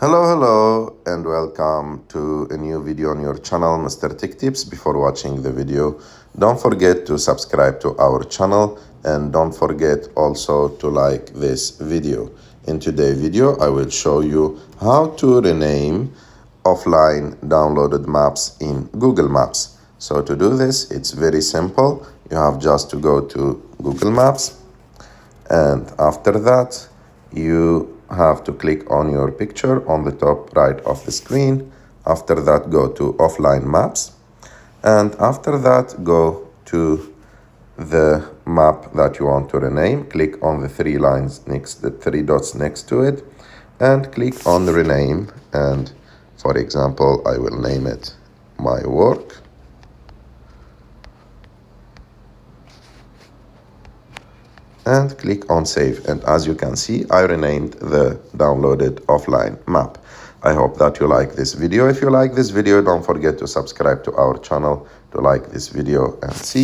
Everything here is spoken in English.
Hello, and welcome to a new video on your channel, Mr. Tech Tips. Before watching the video, don't forget to subscribe to our channel and don't forget also to like this video. In today's video, I will show you how to rename offline downloaded maps in Google Maps. So to do this, it's very simple. You have just to go to Google Maps, and after that you have to click on your picture on the top right of the screen. After that, go to offline maps, and after that go to the map that you want to rename. Click on the three dots next to it and click on rename, and for example I will name it my work. And click on save, and as you can see, I renamed the downloaded offline map. I hope that you like this video. If you like this video, don't forget to subscribe to our channel to like this video, and see you.